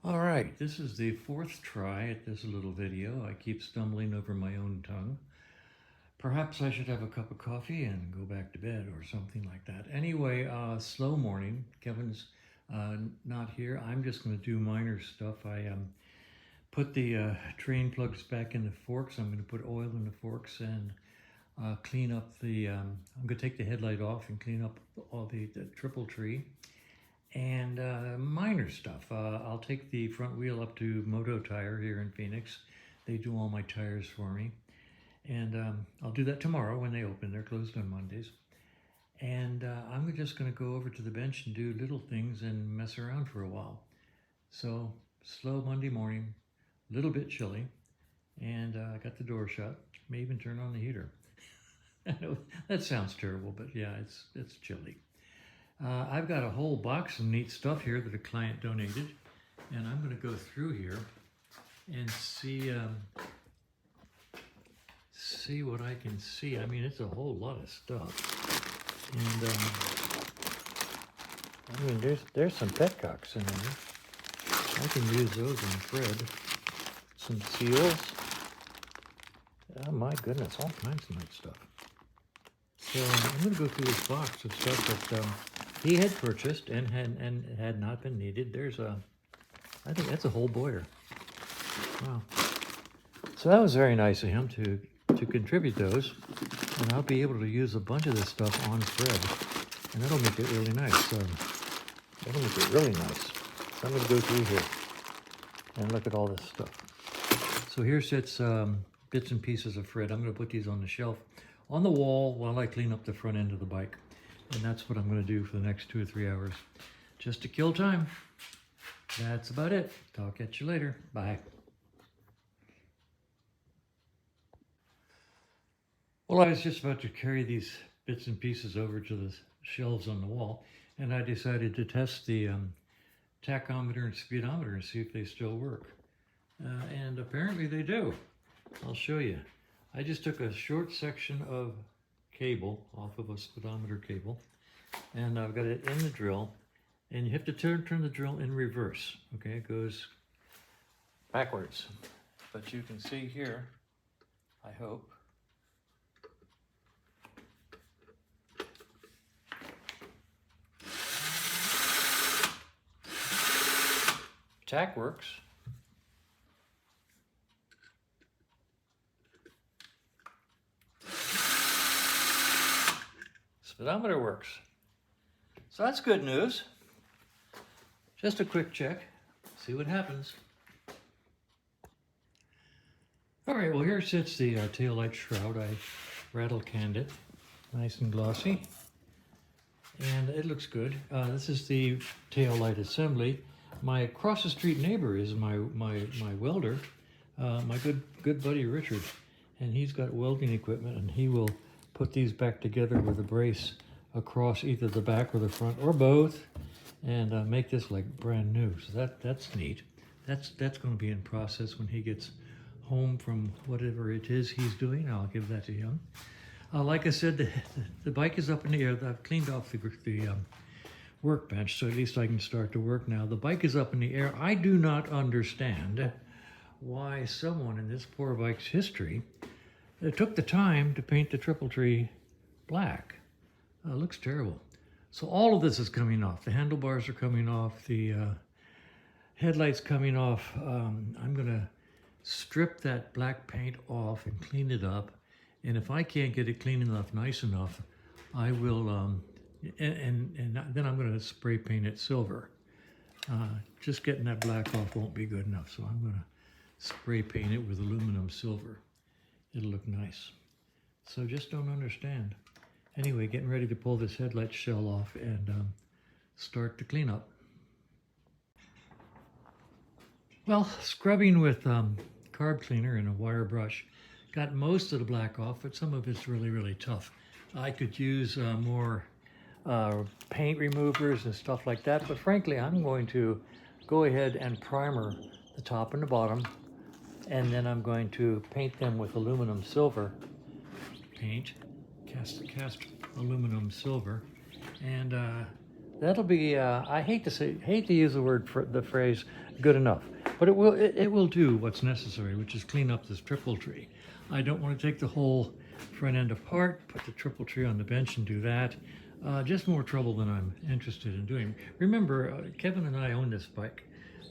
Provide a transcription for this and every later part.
All right, this is the fourth try at this little video. I keep stumbling over my own tongue. Perhaps I should have a cup of coffee and go back to bed or something like that. Anyway, slow morning. Kevin's not here. I'm just going to do minor stuff. I put the train plugs back in the forks. I'm going to put oil in the forks and clean up the, I'm going to take the headlight off and clean up all the triple tree. And minor stuff. I'll take the front wheel up to Moto Tire here in Phoenix. They do all my tires for me. And I'll do that tomorrow when they open. They're closed on Mondays. And I'm just going to go over to the bench and do little things and mess around for a while. So, slow Monday morning, a little bit chilly. And I got the door shut. May even turn on the heater. I know that sounds terrible, but yeah, it's chilly. I've got a whole box of neat stuff here that a client donated, and I'm going to go through here and see what I can see. I mean, it's a whole lot of stuff, and I mean, there's some petcocks in there. I can use those in thread. Some seals. Oh my goodness, all kinds of neat stuff. So I'm going to go through this box of stuff that he had purchased and had not been needed. There's I think that's a whole boiler. Wow. So that was very nice of him to contribute those, and I'll be able to use a bunch of this stuff on thread, and that'll make it really nice. That'll make it really nice. So I'm going to go through here and look at all this stuff. So here sits bits and pieces of thread. I'm going to put these on the shelf on the wall while I clean up the front end of the bike. And that's what I'm going to do for the next 2 or 3 hours, just to kill time. That's about it. Talk at you later. Bye. Well, I was just about to carry these bits and pieces over to the shelves on the wall, and I decided to test the tachometer and speedometer and see if they still work. And apparently they do. I'll show you. I just took a short section of cable off of a speedometer cable, and I've got it in the drill, and you have to turn the drill in reverse. Okay, it goes backwards, but you can see here, I hope, tach works. Speedometer works. So that's good news. Just a quick check, see what happens. All right, well here sits the taillight shroud. I rattle canned it, nice and glossy. And it looks good. This is the taillight assembly. My across the street neighbor is my welder, my good buddy Richard. And he's got welding equipment, and he will put these back together with a brace across either the back or the front or both, and make this like brand new. So that's neat. That's going to be in process when he gets home from whatever it is he's doing. I'll give that to him. Like I said, the bike is up in the air. I've cleaned off the workbench, so at least I can start to work now. The bike is up in the air. I do not understand why someone in this poor bike's history took the time to paint the triple tree black. It looks terrible. So all of this is coming off. The handlebars are coming off. The headlights coming off. I'm going to strip that black paint off and clean it up. And if I can't get it clean enough, nice enough, I will, and then I'm going to spray paint it silver. Just getting that black off won't be good enough, so I'm going to spray paint it with aluminum silver. It'll look nice. So just don't understand. Anyway, getting ready to pull this headlight shell off and start the cleanup. Well, scrubbing with carb cleaner and a wire brush got most of the black off, but some of it's really, really tough. I could use more paint removers and stuff like that, but frankly, I'm going to go ahead and primer the top and the bottom, and then I'm going to paint them with aluminum silver paint, cast aluminum silver, and that'll be, I hate to use the word, for the phrase good enough, but it will do what's necessary, which is clean up this triple tree. I don't want to take the whole front end apart, put the triple tree on the bench and do that. Just more trouble than I'm interested in doing. Remember, Kevin and I own this bike,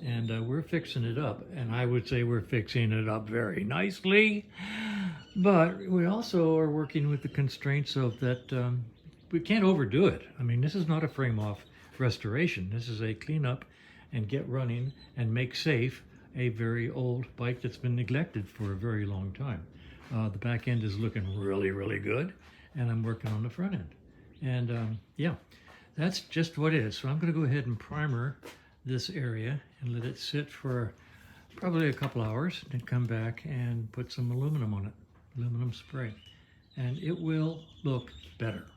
and we're fixing it up, and I would say we're fixing it up very nicely, but we also are working with the constraints of that. We can't overdo it. I mean, this is not a frame off restoration. This is a clean up and get running and make safe a very old bike that's been neglected for a very long time. The back end is looking really, really good, and I'm working on the front end. And yeah, that's just what it is. So I'm going to go ahead and primer this area and let it sit for probably a couple hours, then come back and put some aluminum on it, aluminum spray, and it will look better.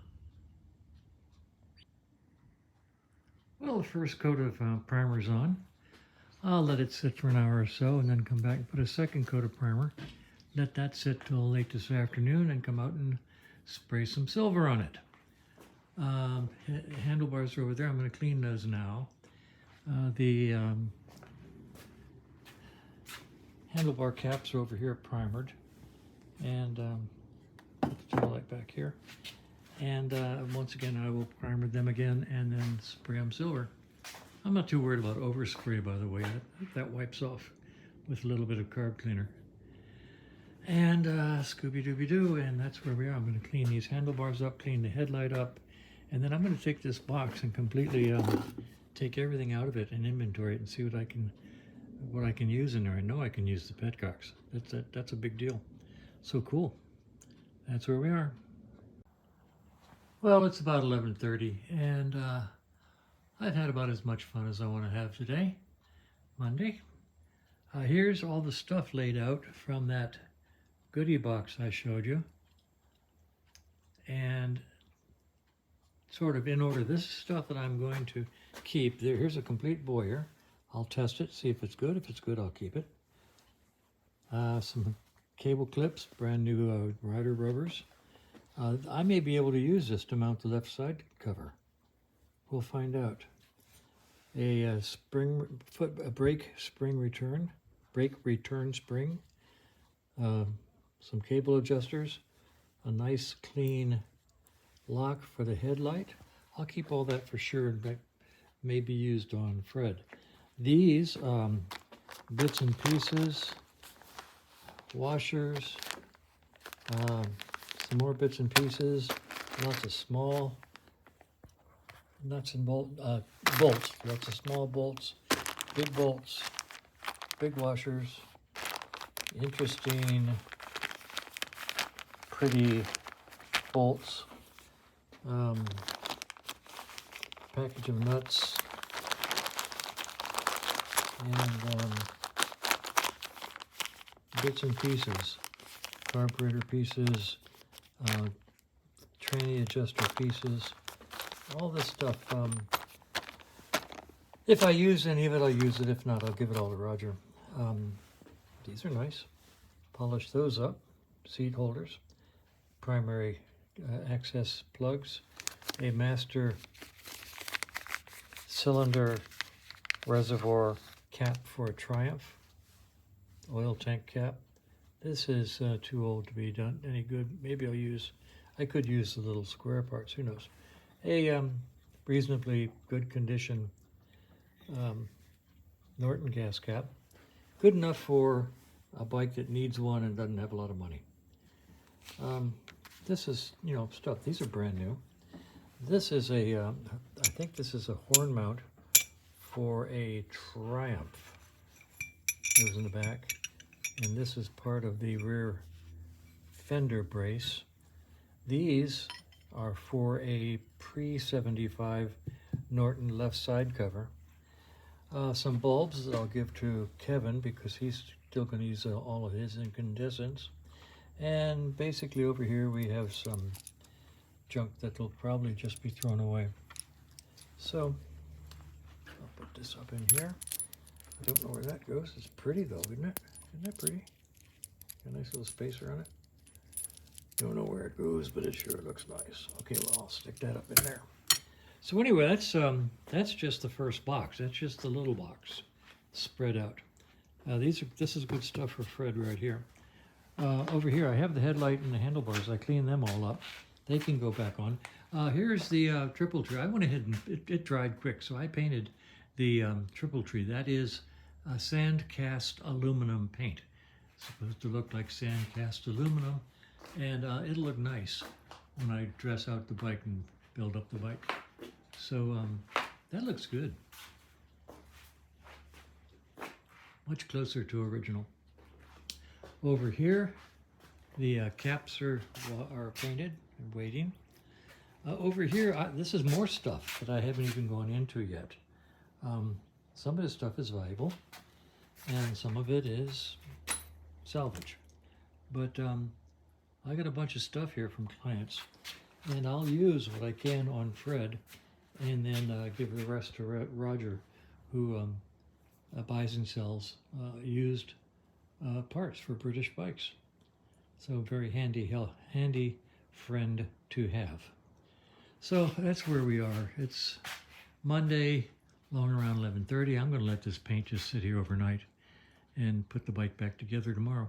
Well, the first coat of primer's on. I'll let it sit for an hour or so and then come back and put a second coat of primer. Let that sit till late this afternoon and come out and spray some silver on it. Handlebars are over there. I'm going to clean those now. The handlebar caps are over here primered, and put the tail light back here. And once again, I will primer them again and then spray them silver. I'm not too worried about overspray, by the way. That wipes off with a little bit of carb cleaner. And Scooby-Dooby-Doo, and that's where we are. I'm going to clean these handlebars up, clean the headlight up, and then I'm going to take this box and completely take everything out of it and inventory it and see what I can use in there. I know I can use the petcocks. That's a big deal. So cool. That's where we are. Well, it's about 11:30, and I've had about as much fun as I want to have today, Monday. Here's all the stuff laid out from that goodie box I showed you, and sort of in order. This is stuff that I'm going to keep. Here's a complete Boyer. I'll test it, see if it's good. If it's good, I'll keep it. Some cable clips, brand new rider rubbers. I may be able to use this to mount the left side cover. We'll find out. A brake return spring. Some cable adjusters. A nice clean lock for the headlight. I'll keep all that for sure. That may be used on Fred. These bits and pieces, washers, some more bits and pieces, lots of small nuts and bolts, lots of small bolts, big washers, interesting, pretty bolts, package of nuts, and bits and pieces, carburetor pieces, tranny adjuster pieces, all this stuff. If I use any of it, I'll use it. If not, I'll give it all to Roger. These are nice. Polish those up. Seat holders, primary access plugs, a master cylinder reservoir cap for a Triumph, oil tank cap. This is too old to be done any good. Maybe I could use the little square parts, who knows. A reasonably good condition Norton gas cap. Good enough for a bike that needs one and doesn't have a lot of money. This is, stuff. These are brand new. This is I think this is a horn mount for a Triumph. Goes in the back. And this is part of the rear fender brace. These are for a pre-75 Norton left side cover. Some bulbs that I'll give to Kevin because he's still going to use all of his incandescents. And basically over here we have some junk that will probably just be thrown away. So I'll put this up in here. I don't know where that goes. It's pretty though, isn't it? Isn't that pretty? Got a nice little spacer on it. Don't know where it goes, but it sure looks nice. Okay, well, I'll stick that up in there. So anyway, that's just the first box. That's just the little box spread out. This is good stuff for Fred right here. Over here, I have the headlight and the handlebars. I cleaned them all up. They can go back on. Here's the triple tree. I went ahead and it dried quick, so I painted the triple tree. That is sand cast aluminum paint. It's supposed to look like sand cast aluminum, and it'll look nice when I dress out the bike and build up the bike. So that looks good. Much closer to original. Over here, the caps are painted and waiting. Over here, this is more stuff that I haven't even gone into yet. Some of this stuff is valuable, and some of it is salvage. But I got a bunch of stuff here from clients, and I'll use what I can on Fred, and then give the rest to Roger, who buys and sells used parts for British bikes. So very handy friend to have. So that's where we are. It's Monday, along around 11:30. I'm going to let this paint just sit here overnight and put the bike back together tomorrow.